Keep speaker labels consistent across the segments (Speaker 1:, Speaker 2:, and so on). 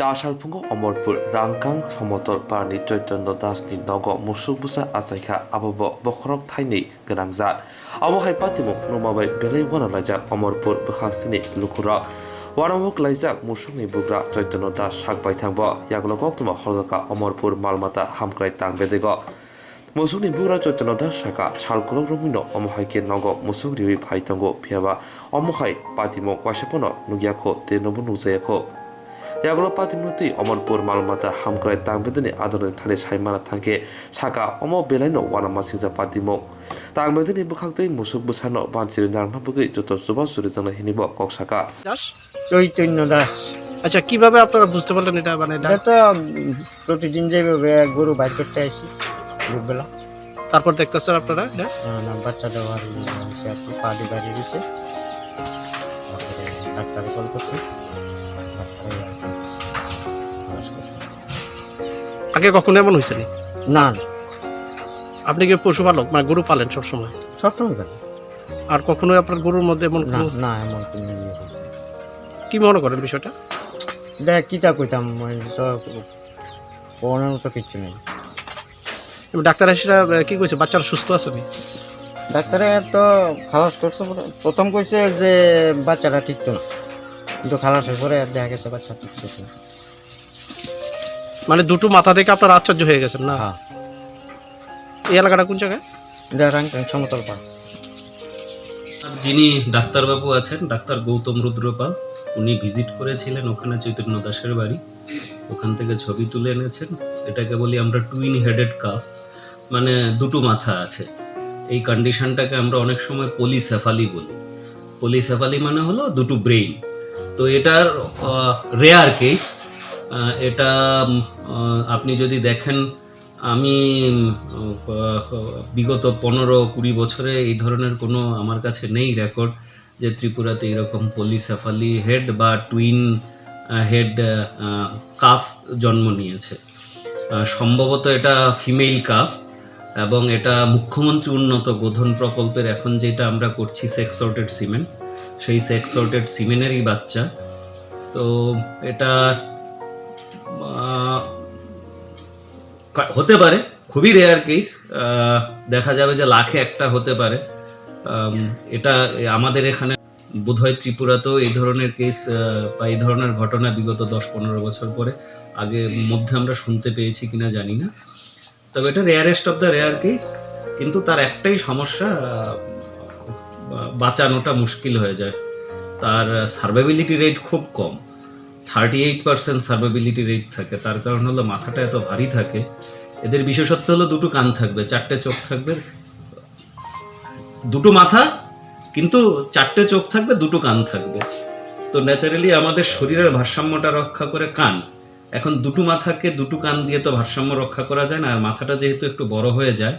Speaker 1: চাশালফুঙ্গ অমরপুর রাংকাং সমতল পানি চৈতন্য দাসনি নগ মুসুক বুসা আসাইখা আবব বখরক থাইनै गोनांजात আবহাই পাতিমুক নুমাবাই বেলাই ওয়ানা লাইজাক অমরপুর বখাসিনি লুকুরক ওয়ানামুক লাইজাক মুসুকনি বুগ্রা চৈতন্য দাস সাকবাই থাকব ইয়াগুলো গক্তমা হরজাকা অমরপুর মালমাতা হামক্রাই তাং বেদেগ মুসুকনি বুগ্রা চৈতন্য দাস সাকা সালকুলক রমিন অমহাইকে নগ মুসুক রিউই ফাইতঙ্গ ফিয়াবা অমহাই পাতিমুক ওয়াসেপন নুগিয়াখো তে নবু নুজায়াখো ইয়াগুলো পাতিমুতি অমরপুর মালমাতা হামক্রাই তাংবেদনি আদরনি থানে সাইমানা থাঙ্কে সাকা অম বেলাইনো ওয়ানামা সিজা পাতিমুক তাংবেদনি বুখাকতৈ মুসুক বুসানো বাঞ্চির নারনাবুগৈ যত সুবা সুরিজনা হিনিব ককসাকা
Speaker 2: দাস
Speaker 3: চৈতন্য দাস।
Speaker 2: আচ্ছা কিভাবে আপনারা বুঝতে পারলেন এটা মানে
Speaker 3: এটা তো প্রতিদিন যেভাবে গরু বাইর করতে আসি দুপুরবেলা,
Speaker 2: তারপর দেখতেছেন আপনারা এটা
Speaker 3: বাচ্চা দেওয়ার পানি বাড়ি দিছে, তারপরে ডাক্তার কল করছে,
Speaker 2: আগে কখনো এমন হয়েছে না?
Speaker 3: না
Speaker 2: আপনি কি পশুপালক মানে গরু পালেন সবসময়?
Speaker 3: সবসময় করে
Speaker 2: আর কখনো আপনার গরুর মধ্যে এমন
Speaker 3: না
Speaker 2: কোনো-
Speaker 3: না এমন কোনো ইয়ে হয়নি।
Speaker 2: কি মনে করেন বিষয়টা?
Speaker 3: দেখ কিতা কইতাম তো পড়ানোর তো কিচ্ছু নেই।
Speaker 2: এবং ডাক্তার এসে কি কইছে বাচ্চারা সুস্থ আছে নি?
Speaker 3: ডাক্তারে তো খালাস করছে, প্রথম কইছে যে বাচ্চাটা ঠিকতো না, কিন্তু খালাসের পরে দেখা গেছে বাচ্চা ঠিকতো না।
Speaker 2: মানে দুটো মাথা থেকে আপনার আশ্চর্য হয়ে গেছেন না?
Speaker 3: হ্যাঁ,
Speaker 2: এই এলাকাটা কোন জায়গায়?
Speaker 3: রাংকাং সমতল পাড়।
Speaker 4: আর যিনি ডাক্তারবাবু আছেন ডাক্তার গৌতম রুদ্রপাল, উনি ভিজিট করেছিলেন ওখানে চৈতন্য দাসের বাড়ি, ওখান থেকে ছবি তুলে এনেছেন। এটাকে বলি আমরা টুইন হেডেড কাফ, মানে দুটো মাথা আছে। এই কন্ডিশনটাকে আমরা অনেক সময় পলিসেফালি বলি। পলিসেফালি মানে হলো দুটো ব্রেইন। তো এটার রেয়ার কেস। এটা আপনি যদি দেখেন, আমি বিগত 15-20 বছরে এই ধরনের কোনো আমার কাছে নেই রেকর্ড যে ত্রিপুরাতে এরকম পলিসেফালি হেড বা টুইন হেড কাফ জন্ম নিয়েছে। সম্ভবত এটা ফিমেল কাফ, এবং এটা মুখ্যমন্ত্রী উন্নত গোধন প্রকল্পের এখন যেটা আমরা করছি সেক্স সর্টেড সিমেন্ট, সেই সেক্স সর্টেড সিমেন্টেরই বাচ্চা। তো এটা হতে পারে, খুবই রেয়ার কেস, দেখা যাবে যে লাখে একটা হতে পারে। এটা আমাদের এখানে বোধহয় ত্রিপুরাতেও এই ধরনের কেস বা এই ধরনের ঘটনা বিগত 10-15 বছর পরে আগে মধ্যে আমরা শুনতে পেয়েছি কিনা জানি না। তবে এটা rarest of the rare case, কিন্তু তার একটাই সমস্যা, বাঁচানোটা মুশকিল হয়ে যায়। তার সার্ভাইবিলিটি রেট খুব কম, 38% সার্ভাইবিলিটি রেট থাকে। তার কারণ হলো মাথাটা এত ভারী থাকে। এদের বিশেষত্ব হলো দুটো কান থাকবে, 4টে চোখ থাকবে, দুটো মাথা কিন্তু 4টে চোখ থাকবে, দুটো কান থাকবে। তো ন্যাচারালি আমাদের শরীরের ভারসাম্যটা রক্ষা করে কান। এখন দুটো মাথাকে দুটো কান দিয়ে তো ভারসাম্য রক্ষা করা যায় না, আর মাথাটা যেহেতু একটু বড় হয়ে যায়,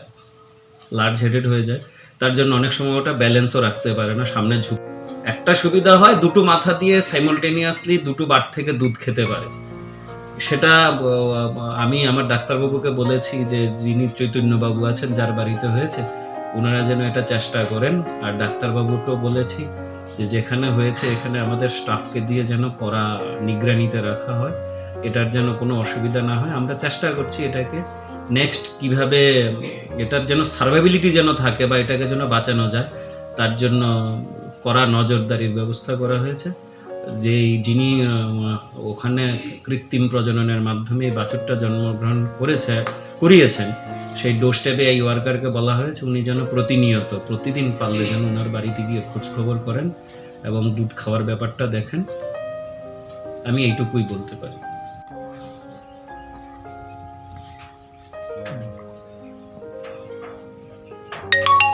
Speaker 4: লার্জ হেডেড হয়ে যায়, তার জন্য অনেক সময় ওটা ব্যালেন্সও রাখতে পারে না, সামনে ঝুঁক। একটা সুবিধা হয়, দুটো মাথা দিয়ে সাইমultaneously দুটো বাট থেকে দুধ খেতে পারে। সেটা আমি আমার ডাক্তারবাবুকে বলেছি যে যিনি চৈতন্যবাবু আছেন যার বাড়িতে হয়েছে, ওনারা যেন এটা চেষ্টা করেন। আর ডাক্তারবাবুকেও বলেছি যে যেখানে হয়েছে এখানে আমাদের স্টাফকে দিয়ে যেন কড়া নিগরানিতে রাখা হয়, এটার যেন কোনো অসুবিধা না হয়। আমরা চেষ্টা করছি এটাকে নেক্সট কিভাবে এটার যেন সার্ভাইবিলিটি যেন থাকে বা এটাকে যেন বাঁচানো যায়, তার জন্য কড়া নজরদারির ব্যবস্থা করা হয়েছে। যিনি ওখানে কৃত্রিম প্রজননের মাধ্যমে এই বাছুরটা জন্মগ্রহণ করিয়েছেন, সেই ডোরস্টেপে এই ওয়ার্কারকে বলা হয়েছে উনি যেন প্রতিদিন পারলে যেন ওনার বাড়িতে গিয়ে খোঁজ খবর করেন এবং দুধ খাওয়ার ব্যাপারটা দেখেন। আমি এইটুকুই বলতে পারি।